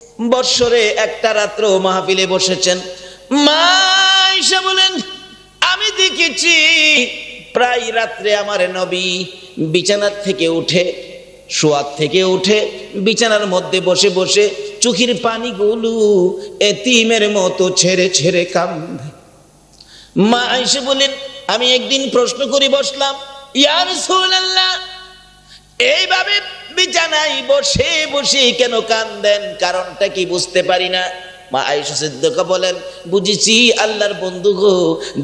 বৎসরে একটা রাত্র মাহফিলে বসেছেন। মা আয়েশা বলেন, আমি দেখেছি প্রায় রাত্রে আমার নবী বিছানার থেকে উঠে, শোয়ার থেকে উঠে বিছানার মধ্যে বসে বসে চোখের পানিগুলো এতিমের মতো ছেড়ে ছেড়ে কাঁদে। মা আয়েশা বলেন, আমি একদিন প্রশ্ন করে বসলাম, ইয়া রাসূলুল্লাহ, এইভাবে বিছানায় বসে বসে কেন কাঁদেন, কারণটা কি বুঝতে পারি না। মা আয়েশা সিদ্দিকা বলেন, বুঝেছি আল্লাহর বন্ধু গো,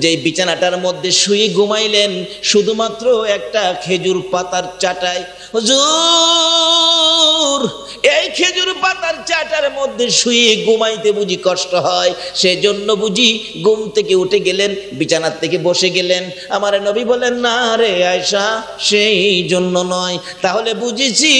যে বিছানাটার মধ্যে শুয়ে ঘুমাইলেন শুধুমাত্র একটা খেজুর পাতার চাটায়। হুজুর, এই খেজুর পাতার চাটার মধ্যে শুয়ে ঘুমাইতে বুঝি কষ্ট হয়, সেজন্য বুঝি ঘুম থেকে উঠে গেলেন, বিছানার থেকে বসে গেলেন। আমার নবী বলেন, না রে আয়েশা, সেই জন্য নয়। তাহলে বুঝেছি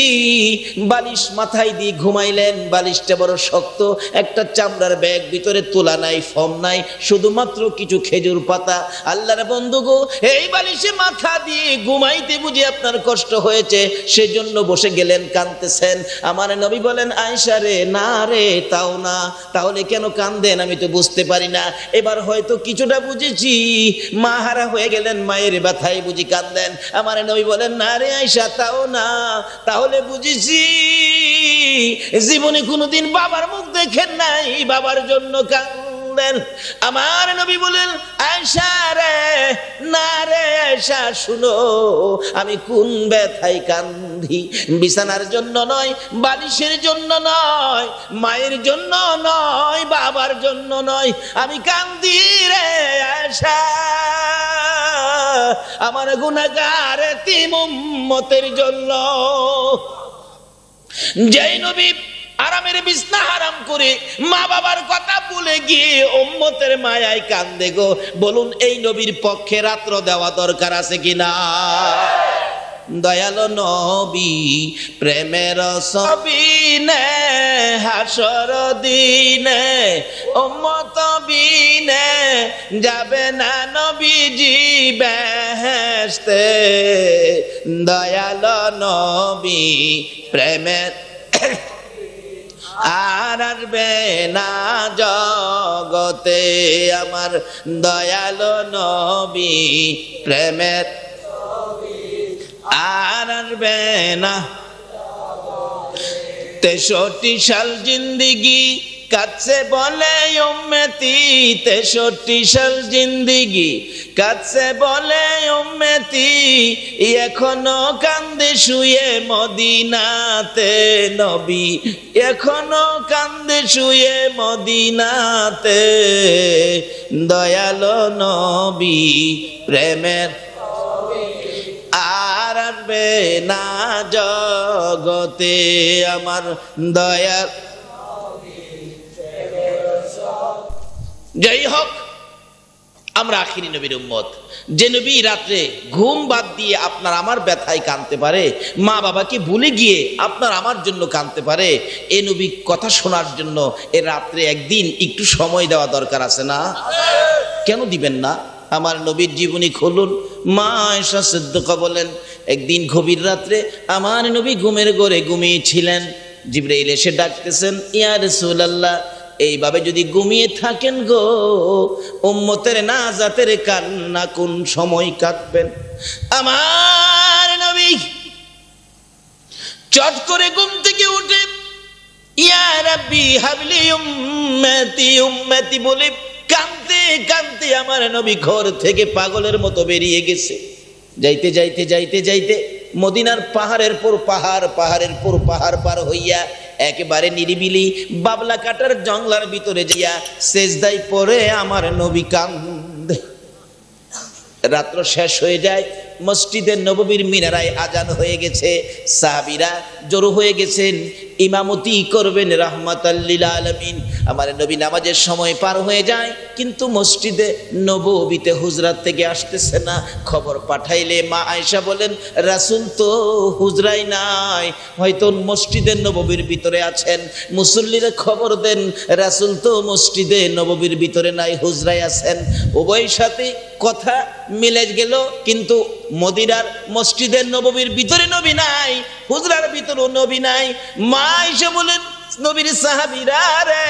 বালিশ মাথায় দিয়ে ঘুমাইলেন, বালিশটা বড় শক্ত, একটা চামড়ার ব্যাগ, ভিতরে তোলা নাই, ফর্ম নাই, শুধুমাত্র কিছু খেজুর পাতা। আল্লাহর বন্ধু গো, এই বালিশে মাথা দিয়ে ঘুমাইতে বুঝি আপনার কষ্ট হয়েছে, সেজন্য বসে গেলেন, কাঁদতেছেন। আমার নবী বলেন, আয়েশা রে, না রে, তাও না। তাহলে কেন কাঁদেন আমি তো বুঝতে পারি না। এবার হয়তো কিছুটা বুঝেছি, মা হারা হয়ে গেলেন, মায়ের ব্যথায় বুঝি কাঁদেন। আমার নবী বলেন, না রে আয়েশা, তাও না। তাহলে বুঝেছি জীবনে কোনোদিন বাবার মুখ দেখেন নাই, বাবার জন্য কাঁদেন। আমার নবী বলেন, আয়েশা রে, না রে আয়েশা, শুনো, আমি কোন ব্যথায় কাঁদি। বিছানার জন্য নয়, বালিশের জন্য নয়, মায়ের জন্য নয়, বাবার জন্য নয়, আমি কাঁদি রে আয়েশা আমার গুনাহগার এতিম উম্মতের জন্য। যেই নবী আরামের বিছনা হারাম করে মা বাবার কথা ভুলে গিয়ে উম্মতের মায়ায় কান্দে গো, বলুন এই নবীর পক্ষে রাত্র দেওয়া দরকার আছে কিনা? দয়ালো নবী প্রেমের সবিনে হাসর দিনে উম্মত বিনে যাবে না নবীজি বেহেশতে। দয়ালো নবী প্রেমের আর আসবে না জগতে, আমার দয়ালো নবী প্রেমের আর আসবে না। 63 সাল জিন্দিগি কাছে বলে উম্মতি, 63 সাল জিন্দিগি কাছে বলে উম্মতি, এখনো কান্দে শুয়ে মদিনাতে নবী, এখনো কান্দে শুয়ে মদিনাতে। দয়ালো নবী প্রেমের আর আসবে না জগতে, আমার দয়ার। যাই হোক, আমরা আখিরি নবীর উম্মত, যে নবী রাত্রে ঘুম বাদ দিয়ে আপনার আমার ব্যথায় কাঁদতে পারে, মা বাবাকে ভুলে গিয়ে আপনার আমার জন্য কাঁদতে পারে, এ নবী কথা শোনার জন্য এ রাত্রে একদিন একটু সময় দেওয়া দরকার আছে না? কেন দিবেন না? আমার নবীর জীবনী খুলুন। মা আয়েশা সিদ্দিকা বলেন, একদিন গভীর রাত্রে আমার নবী ঘুমের ঘরে ঘুমিয়েছিলেন। জিবরাইল এসে ডাকতেছেন, ইয়া রাসূলুল্লাহ, এইভাবে যদি ঘুমিয়ে থাকেন গো, উম্মতের নাজাতের কান্না কোন সময় কাঁদবেন? আমার নবী চট করে ঘুম থেকে উঠে ইয়া রাব্বি হাবলি উম্মতি উম্মতি বলে কাঁদতে কাঁদতে আমার নবী ঘর থেকে পাগলের মতো বেরিয়ে গেছে। যাইতে যাইতে যাইতে যাইতে মদিনার পাহাড়ের পর পাহাড়, পাহাড়ের পর পাহাড় পার হইয়া একেবারে নিরিবিলি বাবলা কাটার জঙ্গলার ভিতরে যাইয়া সেজদায় পড়ে আমার নবী কান্দে। রাত্র শেষ হয়ে যায়, মসজিদের নববীর মিনারায় আজান হয়ে গেছে, সাহাবীরা জড়ো হয়ে গেছেন, ইমামতি করবেন রাহমাতাল লিল আলামিন। আমার নবী নামাজের সময় পার হয়ে যায়, কিন্তু মসজিদে নববীতে হুজরাত থেকে আসতেছে না। খবর পাঠাইলে মা আয়েশা বলেন, রাসূল তো হুজরাই নাই, হয়তো মসজিদের নববীর ভিতরে আছেন। মুসল্লিরা খবর দেন, রাসূল তো মসজিদে নববীর ভিতরে নাই, হুজরাই আছেন। উভয় সাথে কথা মিলে গেল, কিন্তু মদিনার মসজিদের নববীর ভিতরে নবী নাই, হুজরার ভিতরেও নবী নাই। মা আয়েশা বলেন, নবীর সাহাবীরা রে,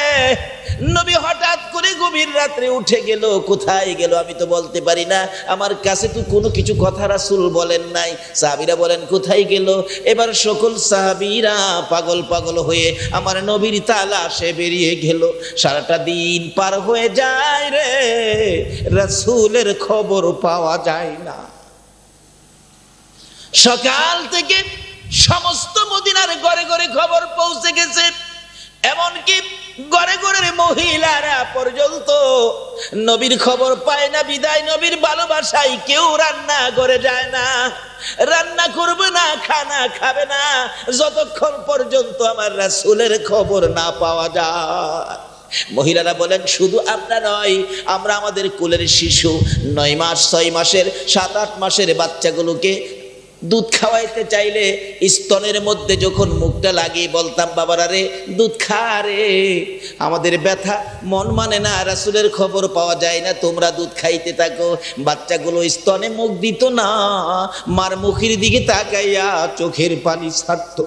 নবী হঠাৎ করে গভীর রাত্রে উঠে গেল। কোথায় গেল আমি তো বলতে পারি না, আমার কাছে তো কোনো কিছু কথা রাসূল বলেন নাই। সাহাবীরা বলেন কোথায় গেল? এবার সকল সাহাবীরা পাগল পাগল হয়ে আমার নবীর তালাশে বেরিয়ে গেল। সারাটা দিন পার হয়ে যায় রে, রাসূলের খবর পাওয়া যায় না। সকাল থেকে সমস্ত মদিনার ঘরে ঘরে খবর পৌঁছে গেছে, এমনকি ঘরে ঘরের মহিলারা পর্যন্ত নবীর খবর পায় না। বিদায় নবীর ভালোবাসায় কেউ রান্না করে যায় না, রান্না করবে না, খানা খাবে না, যতক্ষণ পর্যন্ত আমার রাসূলের খবর না পাওয়া যায়। মহিলারা বলেন শুধু আমরা নয়, আমরা আমাদের কোলের শিশু 9 মাস 6 মাসের 7-8 মাসের বাচ্চাগুলোকে দুধ খাওয়াইতে চাইলে স্তনের মধ্যে যখন মুখটা লাগিয়ে বলতাম বাবারা রে দুধ খা রে, আমাদের ব্যথা মন মানে না, রাসূলের খবর পাওয়া যায় না, তোমরা দুধ খাইতে থাকো। বাচ্চাগুলো স্তনে মুখ দিত না, মার মুখের দিকে তাকাইয়া চোখের পানি ছাড়ত।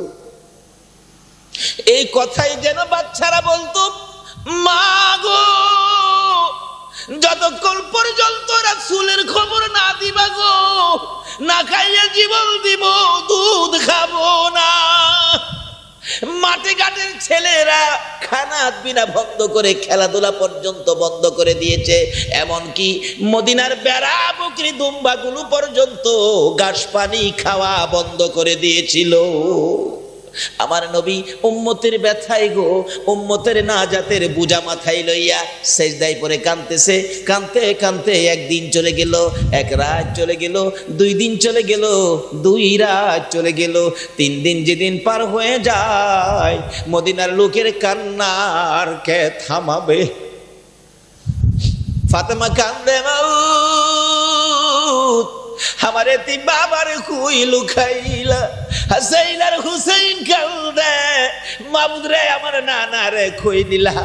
এই কথাই যেন বাচ্চারা বলতো, মা গো যতক্ষণ পর্যন্ত রাসূলের খবর না দিবা গো, না খাইয়া জীবন দিব, দুধ খাবো না। মাঠে ঘাটের ছেলেরা খানা বিনা বন্ধ করে খেলাধুলা পর্যন্ত বন্ধ করে দিয়েছে, এমনকি মদিনার বেড়া বকরি দুম্বাগুলো পর্যন্ত ঘাস পানি খাওয়া বন্ধ করে দিয়েছিল। আমার নবী উম্মতের ব্যথায় গো, উম্মতের নাজাতের বুঝা মাথায় লইয়া সেজদায় পড়ে কাঁদতেছে। কাঁদতে কাঁদতে একদিন চলে গেল, এক রাত চলে গেল, 2 দিন চলে গেল, 2 রাত চলে গেল, 3 দিন যেদিন পার হয়ে যায়, মদিনার লোকের কান্নার কে থামাবে? ফাতেমা কান্দে মাউত, আমার এতি বাবার কুই লুকাইলা, হাসাইন আর হুসাইন কান্দে মাবুদ রে, আমার নানা রে কই দিলা,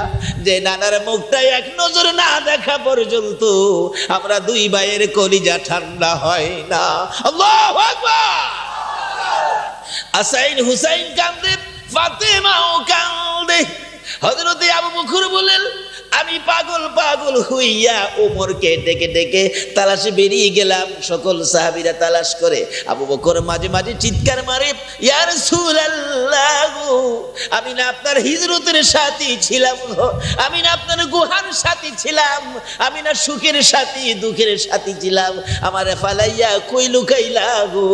যে নানার মুখটা এক নজর না দেখা পর্যন্ত আমরা 2 ভাইয়ের কলিজা ঠান্ডা হয় না। আল্লাহু আকবার। হাসাইন হুসাইন কান্দে, ফাতেমাও কান্দে। হযরত আবু বকর বলেন আমি পাগল পাগল হইয়া ওমরকে ডেকে ডেকে তালাশে বেরিয়ে গেলাম। সকল সাহাবীরা তালাশ করে, আবু বকর মাঝে মাঝে চিৎকার মারে, ইয়া রাসূলুল্লাহ আমি না আপনার হিজরতের সাথী ছিলাম, আমি না আপনার গুহার সাথী ছিলাম, আমি না সুখের সাথী দুঃখের সাথী ছিলাম, আমারে ফালাইয়া কই লুকাইলা গো,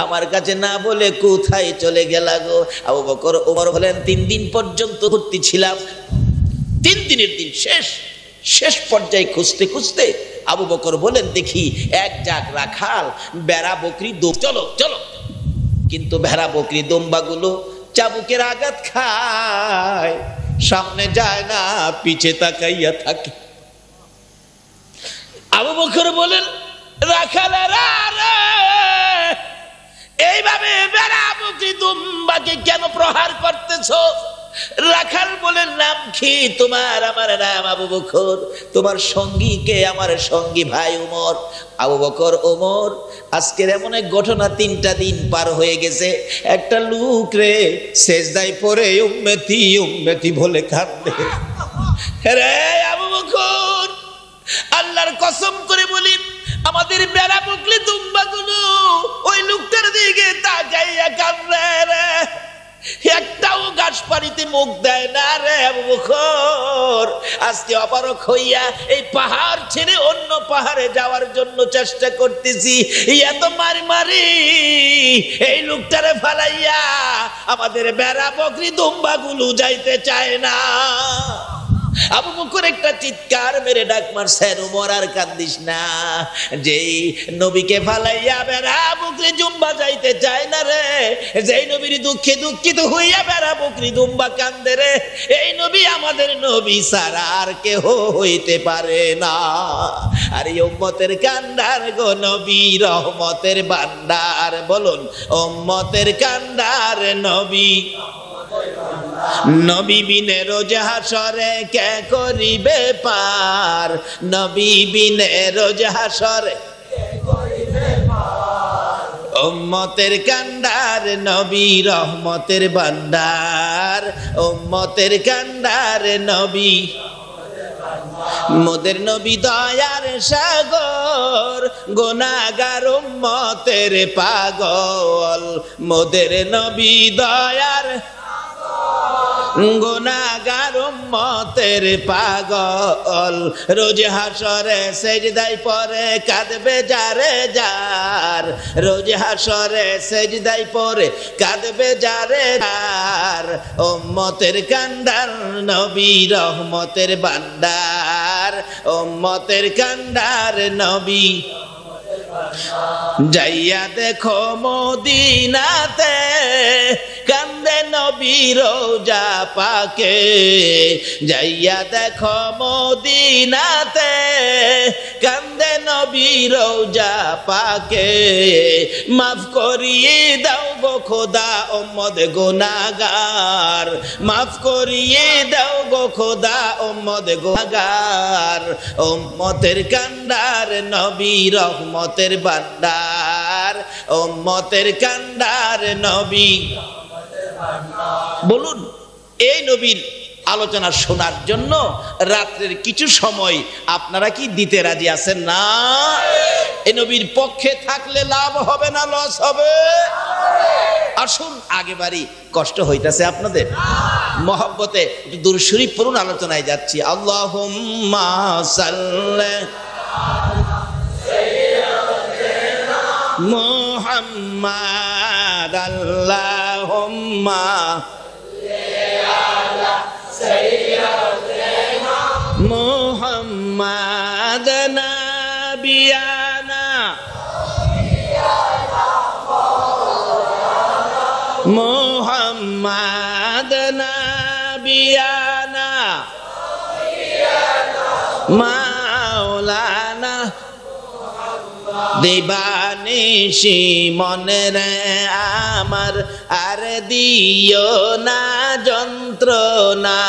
আমার কাছে না বলে কোথায় চলে গেলা গো? আবু বকর ওমর বলেন 3 দিন পর্যন্ত ঘুরতে ছিলাম। 3 দিনের দিন শেষ পর্যায়ে খুঁজতে খুঁজতে আবু বকর বলেন দেখি এক জাগ রাখাল বেড়া বকরি চলো চলো, কিন্তু ভেড়া বকরি দম্বাগুলো চাবুকের আঘাত খায়, সামনে যায় না, পিছে তাকাইয়া থাকে। আবু বকর বলেন রাখালেরা রে, এইভাবে বেড়া বকরি দম্বাকে কেন প্রহার করতেছো? রাখাল বলেন নাম কি তোমার? আমার নাম আবু বকর। তোমার সঙ্গী কে? আমার সঙ্গী ভাই ওমর। আবু বকর ওমর, আজকের এমন এক ঘটনা 3টা দিন পার হয়ে গেছে, একটা লোক রে সেজদায় পড়ে উম্মতি উম্মতি বলে কাঁদে। রে আবু বকর, আল্লাহর কসম করে বলি আমাদের বেড়া বকরি দুম্বাগুলো ওই লোকটার দিকে তাকাইয়া কাঁদে রে, একটাও গাছ পানিতে মুখ দেয় না রে আবু বকর। আজকে অপারক হইয়া এই পাহাড় ছেড়ে অন্য পাহাড়ে যাওয়ার জন্য চেষ্টা করতেছি, এত মারি এই লোকটারে ফালাইয়া আমাদের বেড়া বকরি দুম্বাগুলো যাইতে চায় না। আবু বকর একটা চিৎকার মেরে ডাক মারছেন, ওমর আর কান্দিস না, যেই নবীকে ফালাইয়া বেড়া বকরি দুম্বা যাইতে চায় না রে, যেই নবীর দুঃখে দুঃখিত হইয়া বেড়া বকরি দুম্বা কান্দে রে, এই নবী আমাদের নবী ছাড়া আর কেহ হইতে পারে না। আর এই উম্মতের কান্দার গো নবী রহমতের ভান্ডার, বলুন উম্মতের কান্দার নবী, নবী বিনে রোজ হাসরে কে করিবে পার, নবী বিনে রোজ হাসরে কে করিবে পার, উম্মতের কান্ডার নবী রহমতের ভান্ডার, উম্মতের কান্ডার নবী, মোদের নবী দয়ার সাগর, গুনাহগার উম্মতের পাগল। মোদের নবী দয়ার গুনাহগার উম্মতের পাগল। রোজ হাসরে সেজদায় পড়ে কাঁদবে যারে যার, রোজ হাসরে সেজদায় পড়ে কাঁদবে যারে যার। উম্মতের কান্ডার নবী রহমতের ভান্ডার, উম্মতের কান্ডার নবী। যাইয়া দেখো মদিনাতে কান্দে নবী রোজা পাকে, যাইয়া দেখো মদিনাতে কান্দে নবী রোজা পাকে। মাফ করিয়ে দাও গো খোদা উম্মত গুনাহগার, মাফ করিয়ে দাও গো খোদা উম্মত গুনাহগার। উম্মতের কান্ডার নবী রহমতের ভান্ডার, উম্মতের কান্ডার নবী। বলুন, এই নবীর আলোচনা শোনার জন্য রাত্রের কিছু সময় আপনারা কি দিতে রাজি আছেন না? এই নবীর পক্ষে থাকলে লাভ হবে না লস হবে? আসুন আগে বাড়ি, কষ্ট হইতাছে আপনাদের? মহব্বতে দুরূদ শরীফ পড়ুন, আলোচনায় যাচ্ছি। আল্লাহুম্মা সাল্লি মুহাম্মাদ, আল্লাহুম্মা মুহাম্মাদ নাবিয়ানা, মুহাম্মাদ নাবিয়ানা মাওলানা। দিবানিশি মনে রে আমার আর দিও না যন্ত্রণা,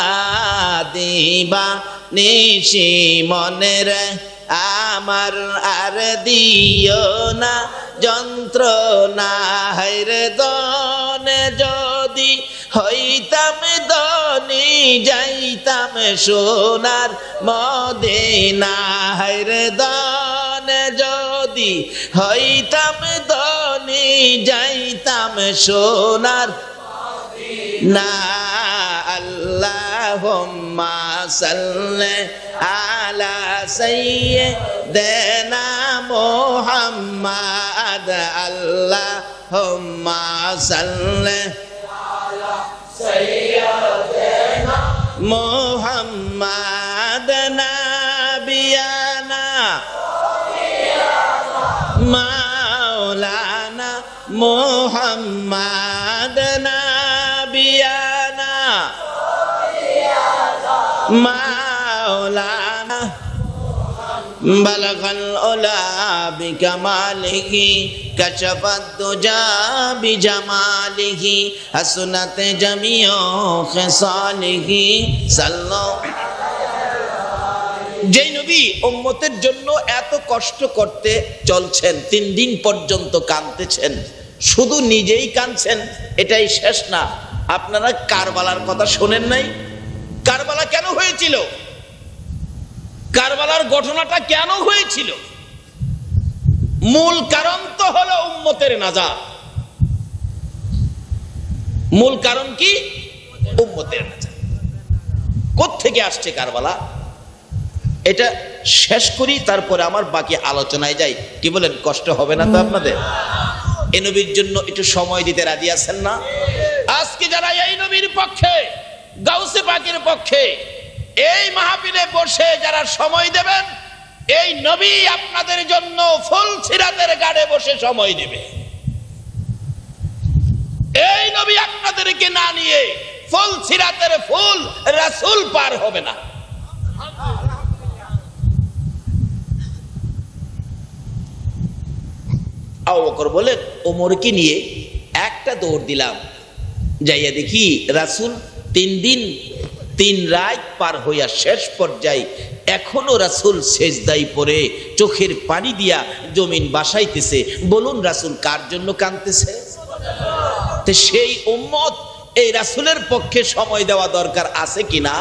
দিবানিশি মনে রে আমার আর দিও না যন্ত্রণা। হায়রে দনে যদি হইতাম ধনী যাইতাম সোনার মদিনা, হায়রে দনে যদি হইতাম ধনী যাইতাম সোনার না। আল্লাহুম্মা সাল্লি আলা সাইয়্যিদিনা মুহাম্মাদ, আল্লাহুম্মা সাল্লি আলা সাইয়্যিদিনা মুহাম্মাদ নাবিয়ানা মাওলানা, মুহাম্মাদ নাবিয়ানা মাওলানা। বালাগাল উলা বিকামালিহি কাশাফাত দুজা বিজামালিহি হাসনাত জামিউ খিসালিহি সাল্লাল্লাহু। যেই নবী উম্মতের জন্য এত কষ্ট করতে চলছেন, 3 দিন পর্যন্ত কাঁদতেছেন, শুধু নিজেই কাঁদছেন এটাই শেষ না। আপনারা কারবালার কথা শোনেন নাই? কারবালা কেন হয়েছিল? কারবালার ঘটনাটা কেন হয়েছিল? মূল কারণ তো হলো উম্মতের নাজাত। মূল কারণ কি? উম্মতের নাজাত। কোত্থেকে আসছে কারবালা? এটা শেষ করি, তারপরে আমার বাকি আলোচনায় যাই। কি বলেন, কষ্ট হবে না তো আপনাদের? এই নবীর জন্য একটু সময় দিতে রাজি আছেন না? আজকে যারা এই নবীর পক্ষে, গাউসে পাকের পক্ষে এই মাহফিলে বসে যারা সময় দেবেন, এই নবী আপনাদের জন্য ফুল সিরাতের গাড়ে বসে সময় দেবে। এই নবী আপনাদেরকে না নিয়ে ফুল সিরাতের ফুল রাসূল পার হবে না। আবু বকর বলেন, ওমরকে নিয়ে একটা দৌড় দিলাম, যাইয়া দেখি রাসূল 3 দিন 3 রাত পার হইয়া শেষ পর্যায়ে এখনো রাসূল সেজদায় পড়ে চোখের পানি দিয়া জমিন বাসাইতেছে। বলুন রাসূল কার জন্য কাঁদতেছে? তো সেই উম্মত এই রাসূলের পক্ষে সময় দেওয়া দরকার আছে কিনা?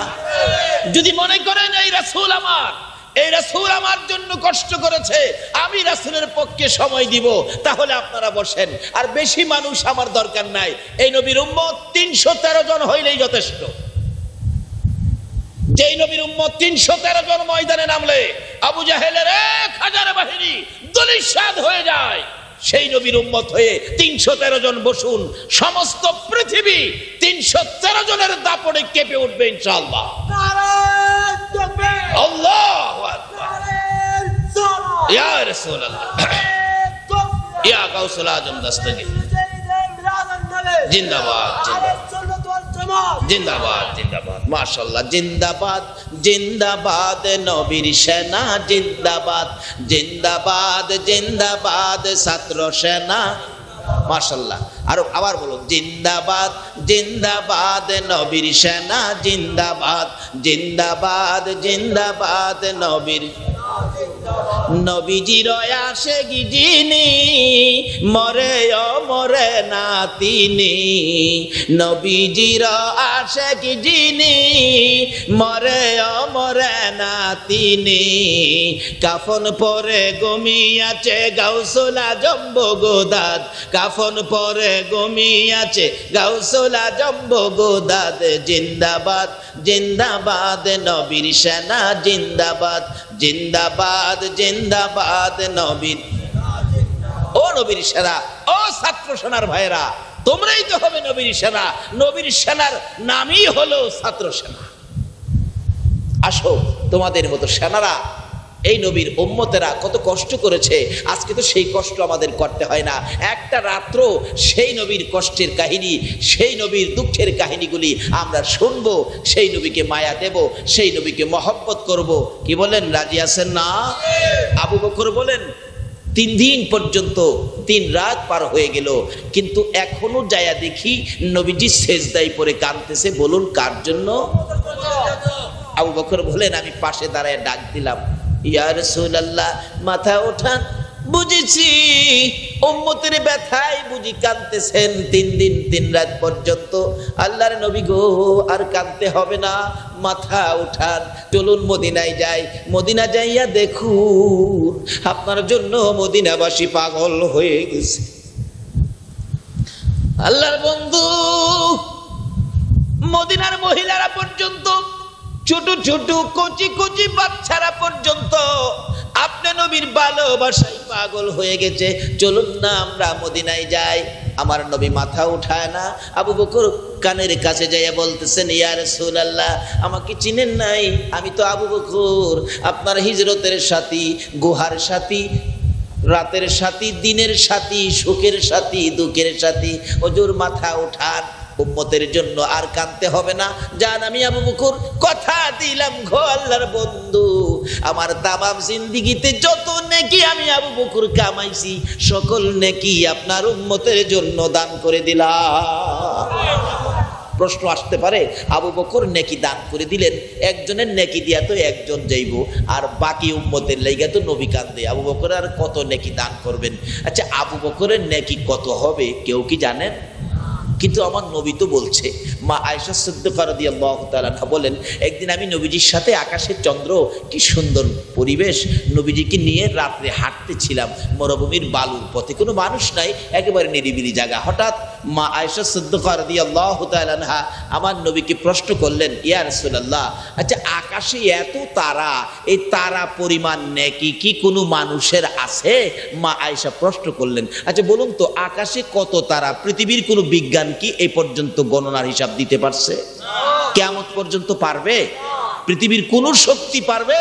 যদি মনে করেন এই রাসূল আমার জন্য কষ্ট করেছে, আমি রাসূলের পক্ষে সময় দিব, তাহলে আপনারা বসেন। আর বেশি মানুষ আমার দরকার নাই। এই নবীর উম্মত 313 জন হইলেই যথেষ্ট। যেই নবীর উম্মত 313 জন ময়দানে নামলে আবু জাহেলের 1000 বাহিনী দলিশাদ হয়ে যায়, সেই নবীর উম্মত হয়ে 313 জন বসুন, সমস্ত পৃথিবী 313 জনের দাপটে কেঁপে উঠবে ইনশাআল্লাহ। আল্লাহু আকবার। ইয়া রাসূলুল্লাহ, ইয়া গাউসুল আজম দস্তগীর, জিন্দাবাদ জিন্দাবাদ জিন্দাবাদ, মাশাআল্লাহ, জিন্দাবাদ জিন্দাবাদ নবীর সেনা, জিন্দাবাদ জিন্দাবাদ জিন্দাবাদ ছাত্র সেনা, মাশাআল্লাহ। আবার বলুন, জিন্দাবাদ জিন্দাবাদ নবীর সেনা, জিন্দাবাদ জিন্দাবাদ জিন্দাবাদ নবীর। নবীজির আশিক যিনি, মরে মরে না তিনি। নবীজির আশিক যিনি, মরে মরে না তিনি। কাফন পরে ঘুমিয়াছে গাউসুল আজম বগদাদ, কাফন পরে ঘুমিয়াছে গাউসুল আজম বগদাদ। জিন্দাবাদ জিন্দাবাদ নবীর সেনা, জিন্দাবাদ জিন্দাবাদ জিন্দাবাদ নবীর। ও নবীর সেনা, ও ছাত্র সেনার ভাইরা, তোমরাই তো হবে নবীর সেনা। নবীর সেনার নামই হলো ছাত্র সেনা। আসো, তোমাদের মতো সেনারা, এই নবীর উম্মতেরা কত কষ্ট করেছে, আজকে তো সেই কষ্ট আমাদের করতে হয় না। একটা রাত্র সেই নবীর কষ্টের কাহিনী, সেই নবীর দুঃখের কাহিনীগুলি আমরা শুনবো, সেই নবীকে মায়া দেব, সেই নবীকে মহব্বত করব। কি বলেন, রাজি আছেন না? আবু বকর বলেন 3 দিন পর্যন্ত 3 রাত পার হয়ে গেল, কিন্তু এখনো যায়া দেখি নবীজি সেজদায় পড়ে কাঁদতেছে। বলুন কার জন্য? আবু বকর বলেন, আমি পাশে দাঁড়ায় ডাক দিলাম, ইয়া রাসূলুল্লাহ, মাথা ওঠান, বুঝেছি উম্মতের ব্যথায় বুঝি কাঁদতেছেন 3 দিন 3 রাত পর্যন্ত। আল্লাহর নবী গো, আর কাঁদতে হবে না, মাথা উঠান, চলুন মদিনায় যাই। মদিনা যাইয়া দেখুন আপনার জন্য মদিনাবাসী পাগল হয়ে গেছে। আল্লাহর বন্ধু, মদিনার মহিলারা পর্যন্ত, ছোট ছোট কচি কচি বাচ্চারা পর্যন্ত আপনি নবীর ভালোবাসায় পাগল হয়ে গেছে। চলুন না আমরা মদিনায় যাই। আমার নবী মাথা উঠায় না। আবু বকর কানের কাছে যাইয়া বলতেছেন, ইয়া রাসূলুল্লাহ, আমাকে চিনেন নাই? আমি তো আবু বকর, আপনার হিজরতের সাথী, গুহার সাথী, রাতের সাথী, দিনের সাথী, সুখের সাথী, দুঃখের সাথী। হুজুর মাথা উঠান, উম্মতের জন্য আর কাঁদতে হবে না। জান, আমি আবু বকর কথা দিলাম গো আল্লাহর বন্ধু, আমার তামাম জিন্দেগিতে যত নেকি আমি আবু বকর কামাইছি, সকল নেকি আপনার উম্মতের জন্য দান করে দিলাম। প্রশ্ন আসতে পারে, আবু বকর নেকি দান করে দিলেন, একজনের নেকি দিয়া তো একজন যাইব, আর বাকি উম্মতের লাইগা তো নবী কান্দে, আবু বকর আর কত নেকি দান করবেন? আচ্ছা, আবু বকরের নেকি কত হবে কেউ কি জানেন? কিন্তু আমার নবী তো বলছে। মা আয়েশা সিদ্দিকা রাদিয়াল্লাহু তাআলা বলেন, একদিন আমি নবীজির সাথে আকাশের চন্দ্র, কি সুন্দর পরিবেশ, নবীজিকে নিয়ে রাত্রে হাঁটতেছিলাম মরুভূমির বালুর পথে, কোনো মানুষ নাই, একেবারে নিরিবিলি জায়গা। হঠাৎ মা আয়েশা সিদ্দিকা রাদিয়াল্লাহু তাআলা আমার নবীকে প্রশ্ন করলেন, ইয়া রাসূলুল্লাহ, আচ্ছা আকাশে এত তারা, এই তারা পরিমাণ নেকি কি কোনো মানুষের আছে? মা আয়েশা প্রশ্ন করলেন, আচ্ছা বলুন তো, আকাশে কত তারা? পৃথিবীর কোনো বিজ্ঞান কি এই পর্যন্ত গণনার হিসাব দিতে পারছে? কিয়ামত পর্যন্ত পারবে? পৃথিবীর কোন শক্তি পারবে?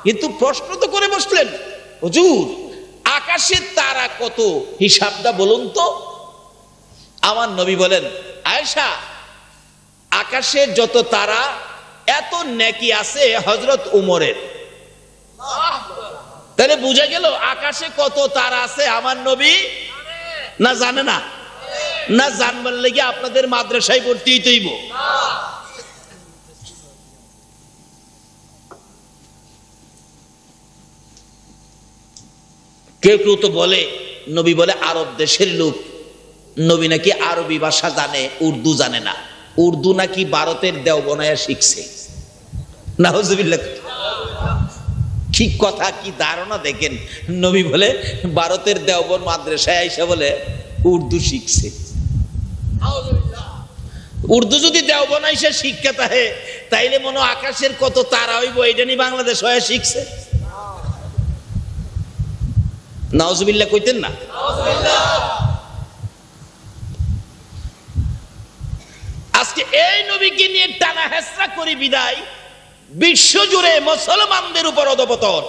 কিন্তু প্রশ্ন তো করে বসলেন, হুজুর আকাশের তারা কত, হিসাবটা বলুন তো। আমার নবী বলেন, আয়েশা, আকাশের যত তারা এত নেকি আছে হযরত উমরের। তাহলে বুঝা গেল আকাশে কত তারা আছে আমার নবী না জানে না? না জানবার লেগে আপনাদের মাদ্রাসায় ভর্তি হইতেইব। কেউ কেউ তো বলে, নবী বলে আরব দেশের লোক নবী নাকি আরবি ভাষা জানে, উর্দু জানে না। উর্দু নাকি ভারতের দেওবনায়া শিখছে। নাউজুবিল্লাহ। কি কথা, কি ধারণা দেখেন। নবী বলে ভারতের দেওবন মাদ্রাসায় আইসা বলে উর্দু শিখছে। উর্দু যদি দেওবন আইসা শিক্ষা থাকে, তাইলে মনে আকাশের কত তারা হইব এটা নিয়ে বাংলাদেশ হয়ে শিখছে। নাউজুবিল্লাহ কইতেন না? আজকে এই নবীকে নিয়ে টানা হেসরা করি বিদায় বিশ্ব জুড়ে মুসলমানদের উপর অধপতন।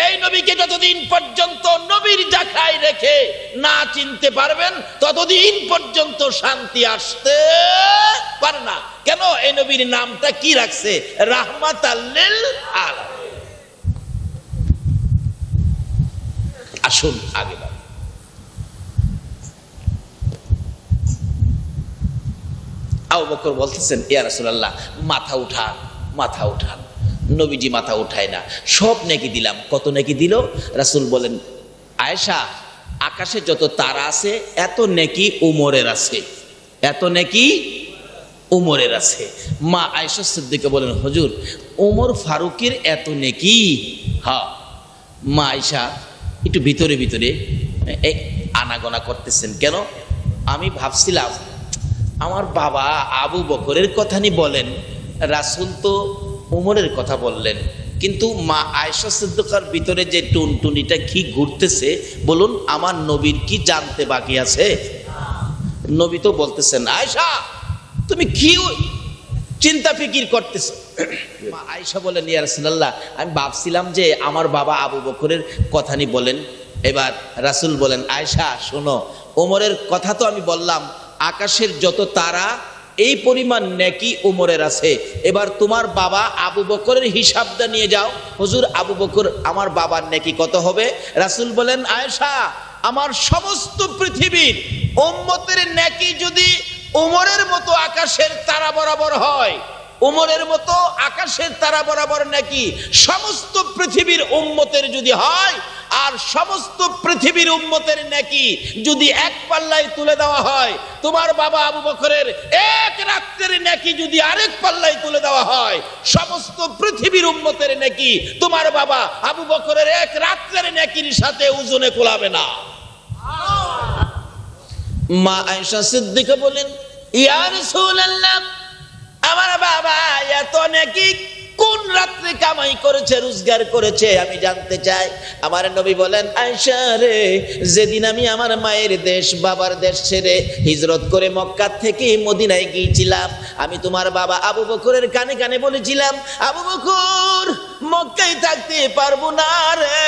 এই নবীকে যতদিন পর্যন্ত নবীর জাখায় রেখে না চিনতে পারবেন, ততদিন পর্যন্ত শান্তি আসতে পারে না। কেন? এই নবীর নামটা কি রাখছে? রাহমাতাল লিল আলামিন। আসুন আগে বাড়ি। আবু বকর বলতেছেন, ইয়া রাসূলুল্লাহ, মাথা উঠান, মাথা উঠান। নবীজি মাথা উঠায় না। সব নেকি দিলাম। কত নেকি দিল? রাসূল বলেন, আয়েশা, আকাশে যত তারা আছে এত নেকি উমরের আছে, এত নেকি উমরের আছে। মা আয়েশা সিদ্দিকা বলেন, হুজুর, উমর ফারুকের এত নেকি? হ্যাঁ। মা আয়েশা একটু ভিতরে ভিতরে আনাগোনা করতেছেন। কেন? আমি ভাবছিলাম আমার বাবা আবু বকরের কথা নি বলেন, রাসূল তো উমরের কথা বললেন, কিন্তু মা আয়েশা সিদ্দিকার ভিতরে যে টুনটুনিটা কি ঘুরতেছে, বলুন আমার নবীর কি জানতে বাকি আছে? নবী তো বলতেছেন, আয়েশা তুমি কি চিন্তা ফিকির করতেছ? মা আয়েশা বলেন, ইয়া রাসূলুল্লাহ, আমি ভাবছিলাম যে আমার বাবা আবু বকরের কথা নি বলেন। এবার রাসূল বলেন, আয়েশা শোনো, ওমরের কথা তো আমি বললাম, আকাশের যত তারা এই পরিমাণ নেকি উমরের আছে। এবার তোমার বাবা আবু বকরের হিসাবটা নিয়ে যাও। হুজুর, আবু বকর আমার বাবার নেকি কত হবে? রাসূল বলেন, আয়েশা, আমার সমস্ত পৃথিবীর উম্মতের নেকি যদি উমরের মতো আকাশের তারা বরাবর হয়, উমরের মতো আকাশের তারা বরাবর নেকি সমস্ত পৃথিবীর উম্মতের যদি হয়, আর সমস্ত পৃথিবীর উম্মতের নেকি যদি এক পাল্লায় তুলে দেওয়া হয়, তোমার বাবা আবু বকরের এক রাত্রের নেকি যদি আরেক পাল্লায় তুলে দেওয়া হয়, সমস্ত পৃথিবীর উম্মতের নেকি তোমার বাবা আবু বকরের এক রাত্রের নেকির সাথে ওজনে কোলাবে না। মা আয়েশা সিদ্দিকা বলেন, ইয়া রাসূলুল্লাহ, আমার বাবা এত নেকি কোন রাত্রে কামাই করেছে, রোজগার করেছে, আমি জানতে চাই। আমার নবী বলেন, আয়েশা রে, যেদিন আমি আমার মায়ের দেশ বাবার দেশ ছেড়ে হিজরত করে মক্কা থেকে মদিনায় গিয়েছিলাম, আমি তোমার বাবা আবু বকরের কানে কানে বলেছিলাম, আবু বকর মক্কায় থাকতে পারবো না রে,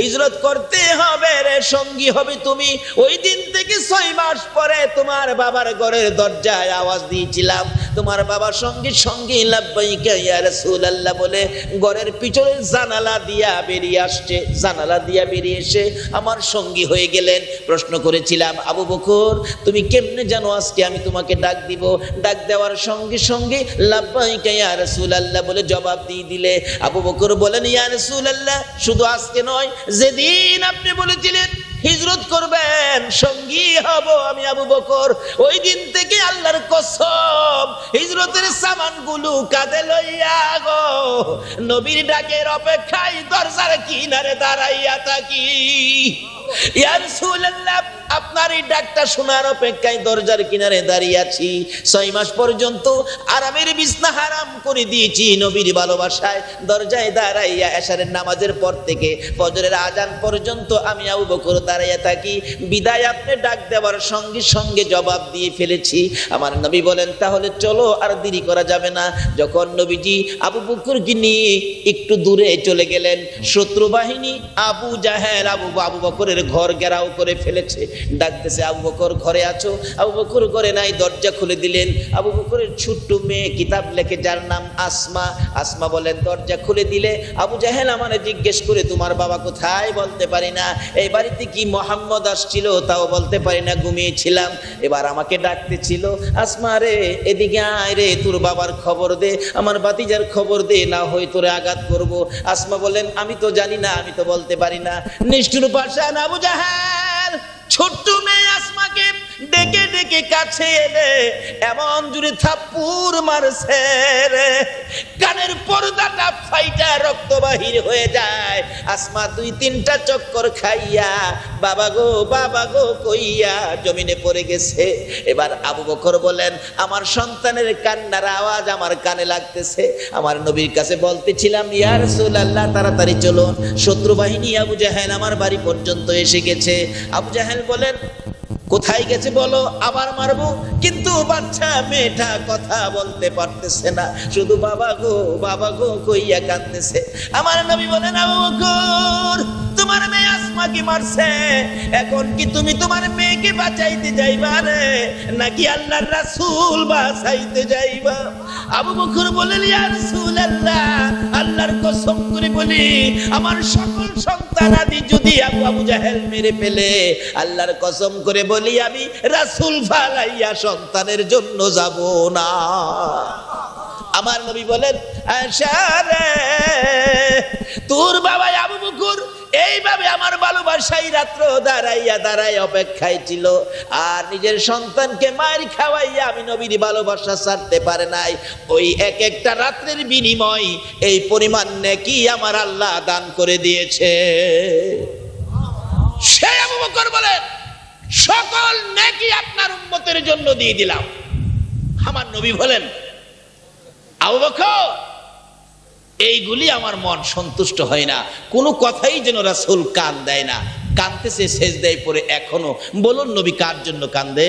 হিজরত করতে হবে রে, সঙ্গী হবে তুমি। ওই দিন থেকে 6 মাস পরে তোমার বাবার ঘরের দরজায় আওয়াজ দিয়েছিলাম, তোমার বাবার সঙ্গে সঙ্গে লাব্বাইকা ইয়া রাসূলুল্লাহ বলে ঘরের পিছনের জানালা দিয়া বেরিয়ে আসছে। জানালা দিয়া বেরিয়ে এসে আমার সঙ্গী হয়ে গেলেন। প্রশ্ন করেছিলাম, আবু বকর তুমি কেমনে জানো আজকে আমি তোমাকে ডাক দিব? ডাক দেওয়ার সঙ্গে সঙ্গে লাব্বাইকা ইয়া রাসূলুল্লাহ বলে জবাব দিয়ে দিলে। আবু বকর বলেন, ইয়া রাসূলুল্লাহ, শুধু আজকে নয়, যেদিন আপনি বলেছিলেন হিজরত করবেন, সঙ্গী হব আমি আবু বকর, ওই দিন থেকে আল্লাহর কসম হিজরতের সামানগুলো কাঁধে লইয়া গো নবীর ডাকের অপেক্ষায় দরজার কিনারে দাঁড়াইয়া থাকি। ইয়া রাসূলুল্লাহ, আপনার এই ডাকটা শোনার অপেক্ষায় দরজার কিনারে দাঁড়িয়ে আছি। 6 মাস পর্যন্ত আরামের বিছনা হারাম করে দিয়েছি নবীর ভালোবাসায়। দরজায় দাঁড়াইয়া এশারের নামাজের পর থেকে ফজরের আজান পর্যন্ত আমি আবু বকর দাঁড়াইয়া থাকি। বিদায় আপনি ডাক দেওয়ার সঙ্গে সঙ্গে জবাব দিয়ে ফেলেছি। আমার নবী বলেন, তাহলে চলো, আর দেরি করা যাবে না। যখন নবীজি আবু বকরকে নিয়ে একটু দূরে চলে গেলেন, শত্রু বাহিনী আবু জাহেল আবু বকরের ঘর ঘেরাও করে ফেলেছে। ডাকতেছে, আবু বকর ঘরে আছো? আবু বকর ঘরে নাই। দরজা খুলে দিলেন। আবু বকরের ছোট্ট মেয়ে কিতাব লেখে, যার নাম আসমা। আসমা বলেন, দরজা খুলে দিলে। আবু জাহেল আমারে জিজ্ঞেস করে, তোমার বাবা কোথায়? বলতে পারি না। এই বাড়িতে কি মোহাম্মদ আসছিল? তাও বলতে পারি না, ঘুমিয়েছিলাম। এবার আমাকে ডাকতেছিল, আসমা রে এদিকে আয় রে, তোর বাবার খবর দে, আমার ভাতিজার খবর দে, না হয় তোরে আঘাত করব। আসমা বলেন, আমি তো জানি না, আমি তো বলতে পারি না। নিষ্ঠুর পাষাণ আবু জাহেল ছোট্ট মেয়ে আসমাকে ডেকে ডেকে কাছে এনে এমন জোরে থাপ্পড় মারছে রে, কানের পর্দাটা ফাইটা রক্ত বাহির হয়ে যায়। আসমা 2-3টা চক্কর খাইয়া বাবা গো কইয়া জমিনে পড়ে গেছে। এবার আবু বকর বলেন, আমার সন্তানের কান্নার আওয়াজ আমার কানে লাগতেছে। আমার নবীর কাছে বলতেছিলাম, ইয়া রাসূলুল্লাহ তাড়াতাড়ি চলুন, শত্রু বাহিনী আবু জাহেল আমার বাড়ি পর্যন্ত এসে গেছে। আবু জাহেল বলেন, কোথায় গেছে বলো, আবার মারবো। কিন্তু বাচ্চা মেয়েটা কথা বলতে পারতেছে না, শুধু বাবা গো কইয়া কাঁদতেছে। আমার নবী বলেন, আবু বকর তোমার মেয়ে আসমাকে মারছে, এখন কি তুমি তোমার মেয়েকে বাঁচাইতে যাইবা রে, নাকি আল্লাহর রাসূল বাঁচাইতে যাইবা? আবু বকর বলেন, ইয়া রাসূলুল্লাহ আল্লাহর কসম করে বলি, আমার সকল সন্তানাদি যদি আবু জাহেল মেরে ফেলে, আল্লাহর কসম করে বলি আমি রাসূল ফালাইয়া সন্তানের জন্য যাব না। আমার নবী বলেন, আয়েশা রে তোর বাবা আবু বকর এইভাবে আমার ভালোবাসায় রাত্র দাঁড়াইয়া অপেক্ষায় ছিল, আর নিজের সন্তানকে মার খাওয়াইয়া আমি নবীর ভালোবাসা ছাড়তে পারে নাই। ওই এক একটা রাত্রের বিনিময় এই পরিমাণ নেকি আমার আল্লাহ দান করে দিয়েছে। সে আবু বকর বলেন, সকল নেকি আপনার উম্মতের জন্য দিয়ে দিলাম। আমার নবী বলেন, আবু বকর এইগুলি আমার মন সন্তুষ্ট হয় না, কোনো কথাই যেন রাসূল কান দেয় না, কানতেছে সেজদায় পড়ে এখনো। বলুন নবী কার জন্য কান্দে?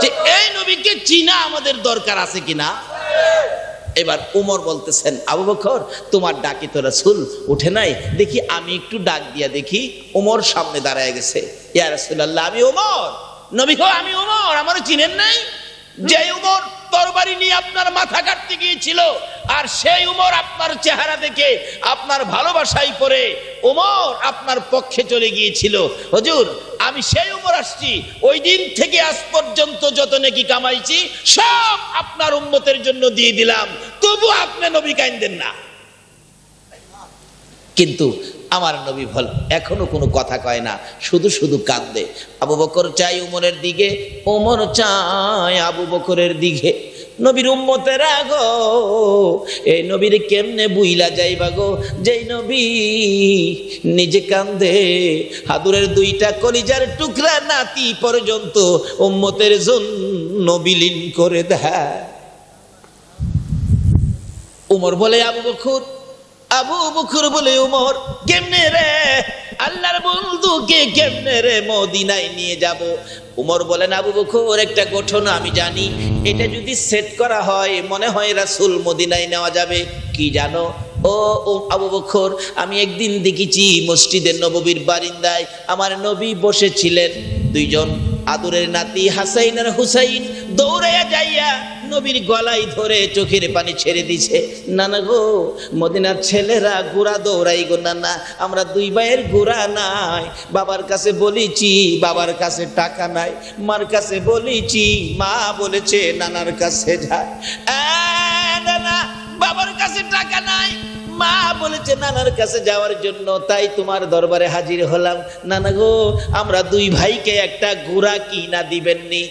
যে এই নবীকে চিনা আমাদের দরকার আছে কিনা। এবার উমর বলতেছেন, আবু বকর তোমার ডাকে তো রাসূল উঠে নাই, দেখি আমি একটু ডাক দিয়া দেখি। উমর সামনে দাঁড়ায় গেছে, ইয়া রাসূলুল্লাহ আমি উমর। নবী কো আমি উমর, আমারও চিনেন নাই? যে উমর তরবারি নিয়ে আপনার মাথা কাটতে গিয়েছিল, আর সেই উমর আপনার চেহারা দেখে আপনার ভালোবাসায় পড়ে উমর আপনার পক্ষে চলে গিয়েছিল। হুজুর আমি সেই উমর আসছি, ওই দিন থেকে আজ পর্যন্ত যত নেকি কামাইছি সব আপনার উম্মতের জন্য দিয়ে দিলাম, তবু আপনি নবী কাঁদেন না। কিন্তু আমার নবী বল এখনো কোনো কথা কয় না, শুধু শুধু কাঁদে। আবু বকর চাই উমরের দিকে, উমর চায় আবু বকরের দিকে। নবীর উম্মতেরা গো, এই নবীর কেমনে বুইলা যাইবা গো, যেই নবী নিজে কান্দে, হাদুরের 2টা কলিজার টুকরা নাতি পর্যন্ত উম্মতের জন্য বিলীন করে দেয়। উমর বলে আবু বকর বলে উমর কেমনে রে আল্লাহর বন্ধুকে কেমনে রে মদিনায় নিয়ে যাব? উমর বলেন, আবু বকর একটা ঘটনা আমি জানি, এটা যদি সেট করা হয় মনে হয় রাসূল মদিনায় নেওয়া যাবে। কি জানো? ও আবু বকর, আমি একদিন দেখেছি মসজিদে নববীর বারিন্দায় আমার নবী বসেছিলেন, 2 জন আদরের নাতি হাসাইন আর হুসাইন দৌড়াইয়া যাইয়া নবীর গলায় ধরে চোখের পানি ছেড়ে দিছে। নানা গো মদিনার ছেলেরা গোড়া দৌড়াই গো নানা, আমরা 2 ভাইয়ের গোড়া নাই, বাবার কাছে বলেছি বাবার কাছে টাকা নাই, মার কাছে বলেছি মা বলেছে নানার কাছে যায়। নানা বাবার কাছে টাকা নাই, মা বলেছে নানার কাছে যাওয়ার জন্য, তাই তোমার দরবারে হাজির হলাম। নানা গো আমরা 2 ভাইকে একটা ঘোড়া কিনা দিবেননি?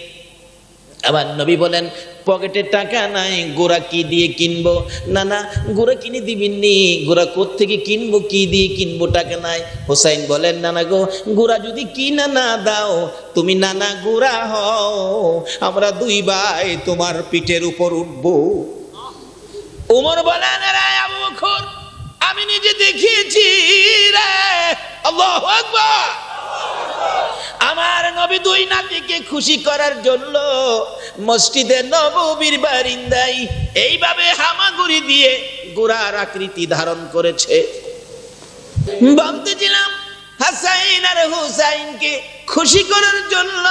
আবার নবী বলেন, পকেটে টাকা নাই, গোড়া কি দিয়ে কিনবো? নানা গোড়া কিনে দিবেননি? গোড়া কোত্থেকে কিনবো, কি দিয়ে কিনবো, টাকা নাই। হোসাইন বলেন, নানা গো গোড়া যদি কিনা না দাও তুমি নানা গোড়া হও, আমরা 2 ভাই তোমার পিঠের উপর উঠবো। উমর বলেন, আবু বকর আমি নিজে দেখিয়েছি রে, আল্লাহু আকবার। আমার নবী 2 নাতিকে খুশি করার জন্য মসজিদে নববীর বারিন্দায় এইভাবে হামাগুড়ি দিয়ে গোড়ার আকৃতি ধারণ করেছে। বলতেছিলাম হাসাইন আর হুসাইনকে খুশি করার জন্য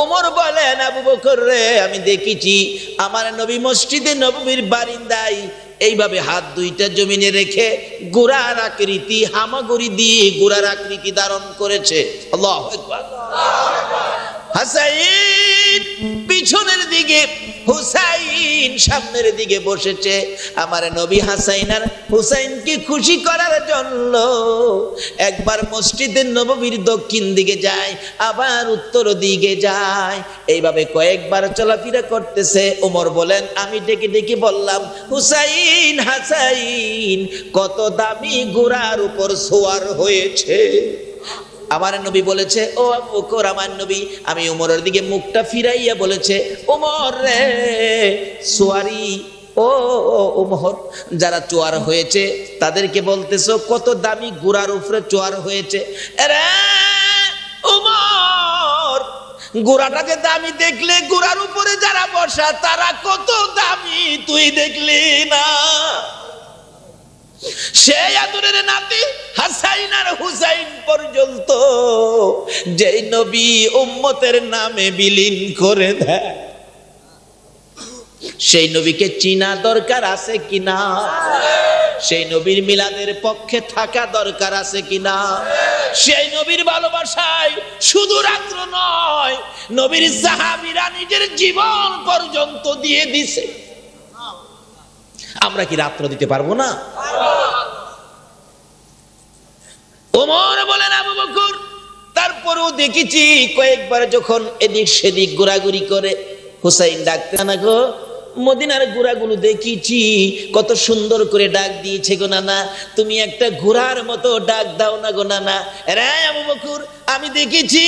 ওমর বলেন, আবু বকর রে আমি দেখেছি আমার নবী মসজিদে নববীর বারিন্দায় এইভাবে হাত 2টা জমিনে রেখে গোড়ার আকৃতি হামাগুড়ি দিয়ে গোড়ার আকৃতি ধারণ করেছে। আল্লাহু আকবার। হাসাইন পিছনের দিকে হুসাইন সামনের দিকে বসেছে। আমার নবী হাসাইন আর হুসাইনকে খুশি করার জন্য একবার মসজিদের নববীর দক্ষিণ দিকে যায়, আবার উত্তর দিকে যায়, এইভাবে কয়েকবার চলাফেরা করতেছে। ওমর বলেন, আমি ডেকে ডেকে বললাম, হুসাইন হাসাইন কত দামি ঘোড়ার উপর সওয়ার হয়েছে। আমার নবী বলেছে, ও আবু বকর আমার নবী, আমি ওমরের দিকে মুখটা ফিরাইয়া বলেছে, ওমর রে সোয়ারি, ও ওমর, যারা চোয়ার হয়েছে তাদেরকে বলতেছো কত দামি ঘোড়ার উপরে চোয়ার হয়েছে। আরে ওমর, ঘোড়াটাকে দামি দেখলে ঘোড়ার উপরে যারা বসা তারা কত দামি তুই দেখলি না? সেই আদরের নাতি হাসাইন আর হুসাইন পর্যন্ত যেই নবী উম্মতের নামে বিলীন করে দেয়, সেই নবীকে চিনা দরকার আছে কিনা? সেই নবীর মিলাদের পক্ষে থাকা দরকার আছে কিনা? সেই নবীর ভালোবাসায় শুধু রাত্র নয়, নবীর সাহাবীরা নিজের জীবন পর্যন্ত দিয়ে দিছে। আমরা কি রাত্র দিতে পারবো না? ওমর বলেন, আবু বকর, তারপরেও দেখেছি কয়েকবার যখন এদিক সেদিক ঘোরাঘুরি করে হুসাইন ডাকতে না গো, মদিনার ঘোড়াগুলো দেখেছি কত সুন্দর করে ডাক দিয়েছে গো নানা, তুমি একটা ঘোড়ার মতো ডাক দাও না গো নানা। রে আবু বকর, আমি দেখেছি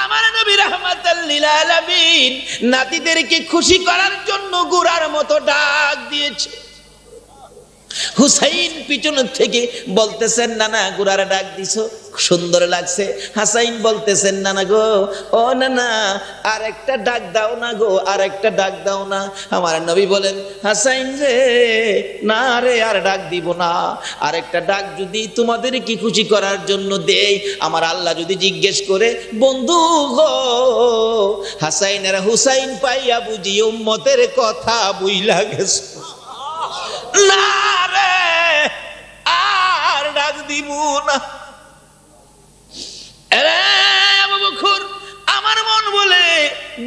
আমার নবী রাহমাতাল লিল আলামিন নাতিদেরকে খুশি করার জন্য ঘোড়ার মতো ডাক দিয়েছে। হুসাইন পিছন থেকে বলতেছেন, নানা ঘোড়ার ডাক দিছো, সুন্দর লাগছে। হাসাইন বলতেছেন, নানা গো, ও নানা আর একটা ডাক দাও না গো, আর একটা ডাক দাও না। আমার নবী বলেন, হাসাইন রে, না রে আর ডাক দিব না, আর একটা ডাক যদি তোমাদের কি খুশি করার জন্য দেই, আমার আল্লাহ যদি জিজ্ঞেস করে, বন্ধু গো হাসাইন আর হুসাইন পাইয়া বুঝি উম্মতের কথা বুইলা গেছে, না রে আর ডাক দিব না। আবু বকর, আমার মন বলে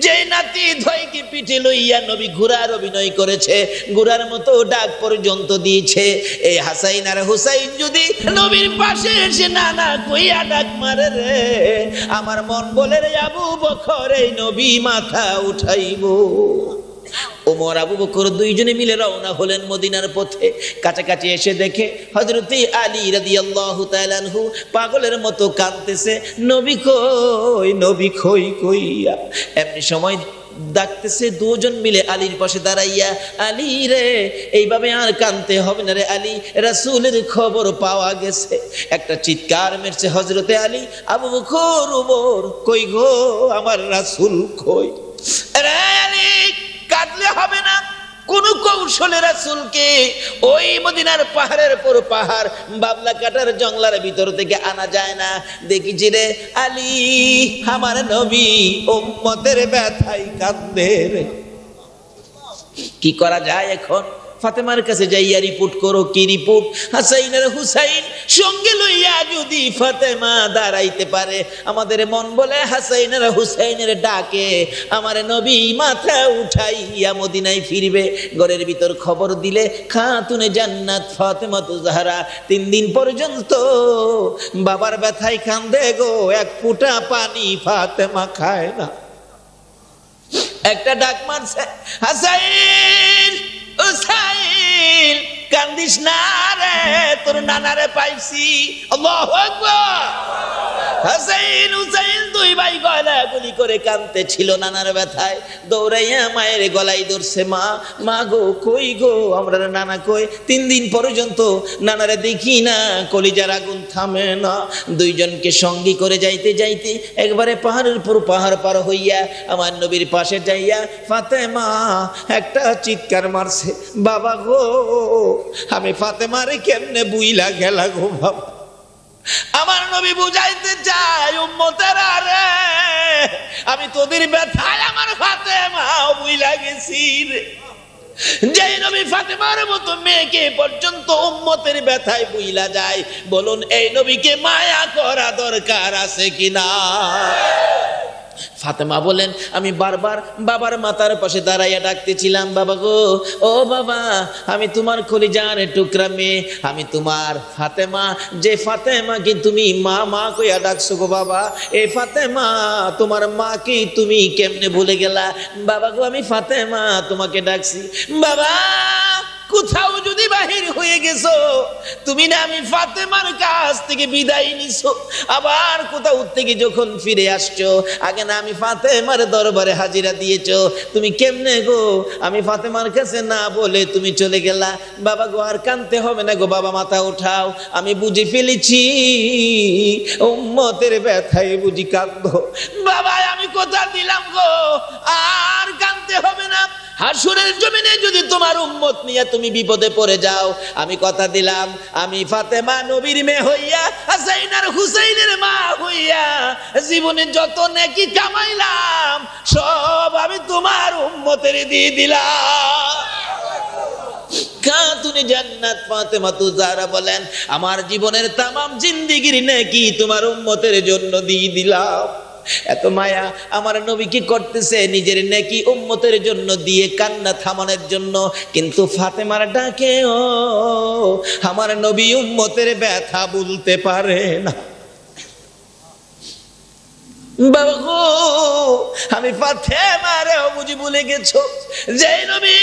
যে নাতি ধয়কে পিঠে লইয়া নবী ঘোড়ার অভিনয় করেছে, ঘোড়ার মতো ডাক পর্যন্ত দিয়েছে, এই হাসাইন আর হুসাইন যদি নবীর পাশে এসে নানা কইয়া ডাক মারে রে, আমার মন বলে রে আবু বকর এই নবী মাথা উঠাইবো। ওমর আবু বকর দুইজনে মিলে রওনা হলেন মদিনার পথে। কাছাকাছি এসে দেখে হযরত আলী রাদিয়াল্লাহু তাআলা আনহু পাগলের মতো কাঁদতেছে, নবী কই, নবী কই কইয়া। এমনি সময় ডাকতেছে, দুজন মিলে আলীর পাশে দাঁড়াইয়া, আলী রে এইভাবে আর কাঁদতে হবে না রে আলী, রাসূলের খবর পাওয়া গেছে। একটা চিৎকার মেরছে হযরতে আলী, আবু বকর ওমর কই গো, আমার রাসূল কই? রে আলী, কাঁদলে হবে না, কোন কৌশলে রাসূলকে ওই মদিনার পাহাড়ের পর পাহাড় বাবলা কাটার জঙ্গলার ভিতর থেকে আনা যায় না। দেখিছি রে আলী, আমার নবী উম্মতের ব্যথায় কাঁদে রে। কি করা যায় এখন? ফাতেমার কাছে যাইয়া রিপোর্ট করো। কি রিপোর্ট? হাসাইন আর হুসাইন সঙ্গে লইয়া যদি ফাতেমা দাঁড়াইতে পারে, আমাদের মন বলে হাসাইন আর হুসাইনের ডাকে আমার নবী মাথা উঠাইয়া মদিনায় ফিরবে। ঘরের ভিতর খবর দিলে খাতুনে জান্নাত ফাতেমা তু জাহরা 3 দিন পর্যন্ত বাবার ব্যথায় কান্দে গো, এক ফোঁটা পানি ফাতেমা খায় না। একটা ডাক মারছে, হাসাইন হুসাইন কান্দিস না রে, তোর নানারে পাইছি। আল্লাহু আকবার। হাসাইন হুসাইন দুই ভাই গলাগলি করে কাঁদতে ছিল নানার ব্যথায়। দৌড়াইয়া মায়ের গলায় ধরছে, মা, মা গো কই গো, আমরা নানা কই? 3 দিন পর্যন্ত নানারে দেখি না, কলিজার আগুন থামে না। দুইজনকে সঙ্গী করে যাইতে যাইতে একবারে পাহাড়ের পর পাহাড় পার হইয়া আমার নবীর পাশে যাইয়া ফাতেমা একটা চিৎকার মারছে, বাবা গো, আমি ফাতেমারে কেমনে বুইলা গেলা গো বাবা। আমার নবী বুঝাইতে চাই, উম্মতেরা রে, আমি তোদের ব্যথায় আমার ফাতেমা বুইলা গেছি রে। যেই নবী ফাতেমার মতো মেয়েকে পর্যন্ত উম্মতের ব্যথায় বুইলা যায়, বলুন এই নবীকে মায়া করা দরকার আছে কিনা? ফাতেমা বলেন আমি বারবার বাবার মাথার পাশে দাঁড়াইয়া ডাকতেছিলাম, বাবা গো, ও বাবা, আমি তোমার কলিজার টুকরা মেয়ে, আমি তোমার ফাতেমা, যে ফাতেমাকে তুমি মা মা কইয়া ডাকছো গো বাবা, এই ফাতেমা তোমার মাকে তুমি কেমনে ভুলে গেলা? বাবা গো, আমি ফাতেমা তোমাকে ডাকছি। বাবা, কোথাও যদি বাহির হয়ে গেছো তুমি না, আমি ফাতেমার কাছ থেকে বিদায় নিছো, আবার কোথাও থেকে যখন ফিরে আসছো, আগে না আমি ফাতেমার দরবারে হাজিরা দিয়েছো, তুমি কেমনে গো আমি ফাতেমার কাছে না বলে তুমি চলে গেলা? বাবা গো, আর কানতে হবে না গো বাবা, মাথা উঠাও, আমি বুঝে ফেলেছি উম্মতের ব্যথায় বুঝি কাঁদবো। বাবা, আমি কথা দিলাম গো, আর কানতে হবে না, হাসরের জমিনে যদি তোমার উম্মত নিয়ে তুমি বিপদে পড়ে যাও, আমি কথা দিলাম, আমি ফাতেমা নবীর মেয়ে হইয়া, হাসাইন আর হুসাইনের মা হইয়া জীবনে যত নেকি কামাইলাম সব আমি তোমার উম্মতের দিয়ে দিলাম। খাতুনে জান্নাত ফাতেমা তুজারা বলেন, আমার জীবনের তামাম জিন্দেগির নেকি তোমার উম্মতের জন্য দিয়ে দিলাম। এত মায়া আমার নবী কি করতেছে, নিজের নেকি উম্মতের জন্য দিয়ে কান্না থামানোর জন্য, কিন্তু ফাতেমার ডাকে ও আমার নবী উম্মতের ব্যথা বলতে পারে না। বাবা গো, আমি ফাতেমারে বুঝি ভুলে গেছো, যে নবী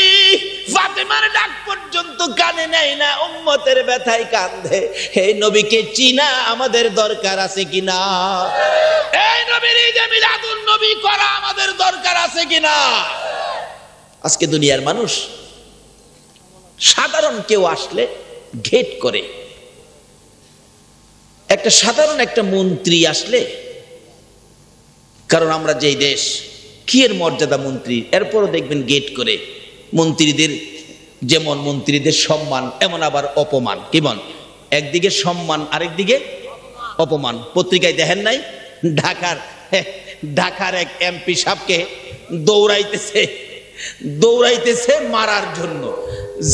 ফাতেমার ডাক পর্যন্ত কানে নেয় না, উম্মতের ব্যথায় কান্দে, এই নবীকে চিনা আমাদের দরকার আছে কিনা? এই নবীর ঈদে মিলাদুন নবী করা আমাদের দরকার আছে কিনা? আজকে দুনিয়ার মানুষ সাধারণ কেউ আসলে ঘেট করে, একটা সাধারণ একটা মন্ত্রী আসলে, কারণ আমরা যেই দেশ, কি এর মর্যাদা মন্ত্রী, এরপরও দেখবেন গেট করে। মন্ত্রীদের যেমন মন্ত্রীদের সম্মান, এমন আবার অপমান। কেমন? একদিকে সম্মান, আরেকদিকে অপমান। পত্রিকায় দেখেন নাই, ঢাকার এক এমপি সাহেবকে দৌড়াইতেছে মারার জন্য।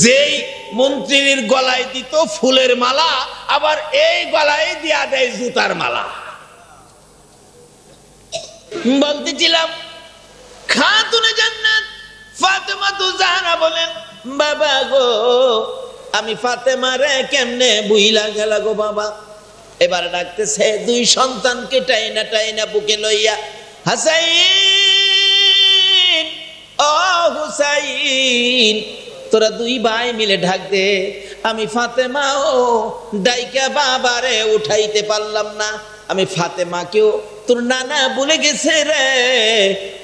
যেই মন্ত্রীর গলায় দিত ফুলের মালা, আবার এই গলায় দিয়া দেয় জুতার মালা। বলতেছিলাম, খাতুনে জান্নাত ফাতেমা তুজারা বলেন, বাবা গো, আমি ফাতেমারে কেমনে বুইলা গেল গো বাবা। এবার ডাকতেছে দুই সন্তানকে টাইনা টাইনা বুকে লইয়া, হাসাইন ও হুসাইন, তোরা দুই ভাই মিলে ডাক দে, আমি ফাতেমা ও ডাইকা বাবারে উঠাইতে পারলাম না, আমি ফাতেমাকেও তোর নানা বলে গেছে রে,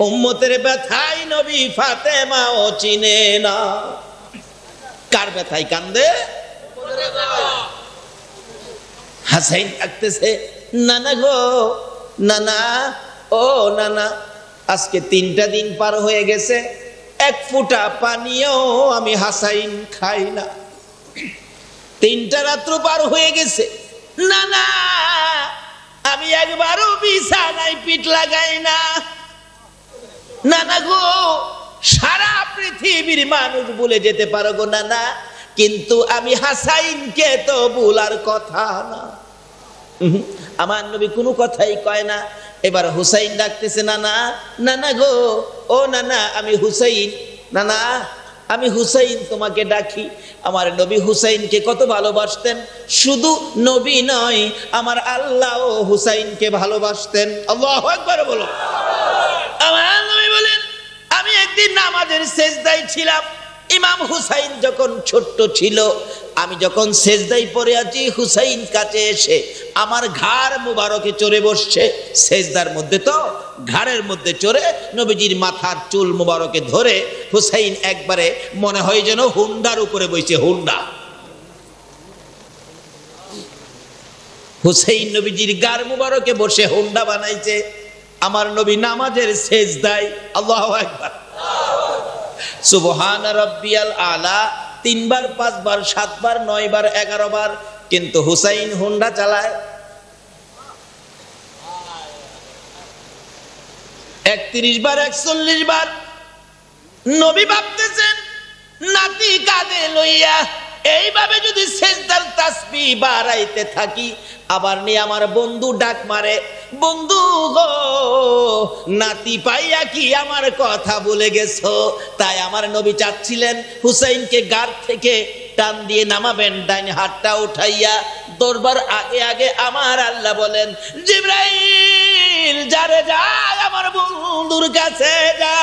উম্মতের ব্যথায় নবী ফাতেমা ও চিনে না। কার ব্যথায় কান্দে? হাসাইন ডাকতেছে, নানা গো, নানা ও নানা, আজকে 3টা দিন পার হয়ে গেছে, এক ফোঁটা পানিও আমি হাসাইন খাই না, 3টা রাত্র পার হয়ে গেছে, নানা আমি একবারও বিছানায় পিঠ লাগাই না। নানা গো, সারা পৃথিবীর মানুষ ভুলে যেতে পারো গো নানা, কিন্তু আমি হাসাইনকে তো ভুলার কথা না। আমার নবী কোনো কথাই কয় না। এবার হুসাইন ডাকতেছে, নানা, নানা গো, ও নানা, আমি হুসাইন, নানা আমি হুসাইন তোমাকে ডাকি। আমার নবী হুসাইনকে কত ভালোবাসতেন, শুধু নবী নয়, আমার আল্লাহ হুসাইনকে ভালোবাসতেন। আল্লাহু আকবার বলো। আমার নবী বলেন, আমি একদিন নামাজের সেজদায় ছিলাম, ইমাম হুসাইন যখন ছোট্ট ছিল, আমি যখন সেজদায় পড়ে আছি, হুসাইন কাছে এসে আমার ঘাড় মুবারকে চড়ে বসছে। সেজদার মধ্যে তো ঘাড়ের মধ্যে চড়ে নবীজির মাথার চুল মুবারকে ধরে হুসাইন একবারে মনে হয় যেন হুন্ডার উপরে বসে। হুন্ডা, হুসাইন নবীজির গাড় মুবারকে বসে হুন্ডা বানাইছে। আমার নবী নামাজের সেজদায়, আল্লাহু আকবার, সুবহান রাব্বিয়াল আলা 3 বার 5 বার 7 বার 9 বার 11 বার, কিন্তু হুসাইন হুন্ডা চালায় 31 বার 41 বার। নবী ভাবতেছেন নাতি কাঁধে লইয়া এইভাবে যদি সেজদার তাসবিহ বাড়াইতে থাকি, আবার নিয়ে আমার বন্ধু ডাক মারে, বন্ধু গো নাতি পাইয়া কি আমার কথা ভুলে গেছো? তাই আমার নবী চাচ্ছিলেন হুসাইনকে গাড় থেকে টান দিয়ে নামাবেন, ডাইন হাতটা উঠাইয়া। দরবার আগে আগে আমার আল্লাহ বলেন, জিবরাইল যারে যায় আমার বন্ধুর কাছে যা।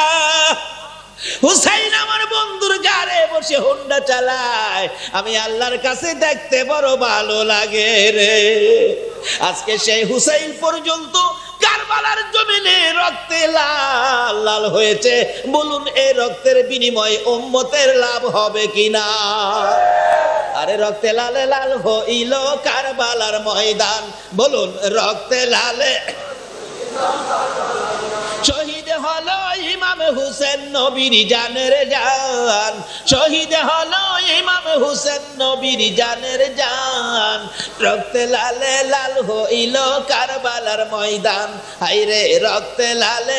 হুসাইন আমার বন্ধুর গাড়ে বসে হোন্ডা চালায়, আমি আল্লাহর কাছে দেখতে বড় ভালো লাগে রে। আজকে সেই হুসাইন পর্যন্ত কারবালার জমিনে রক্তে লাল লাল হয়েছে। বলুন এই রক্তের বিনিময়ে উম্মতের লাভ হবে কিনা? আরে রক্তে লালে লাল হইল কারবালার ময়দান, বলুন রক্তে লালে শহীদ হলো ইমাম হুসেন নবীর জানের জান, শহীদ হলো ইমাম হুসেন নবীর জানের জান। রক্তে লালে লাল হইল কারবালার ময়দান, হায়রে রক্তে লালে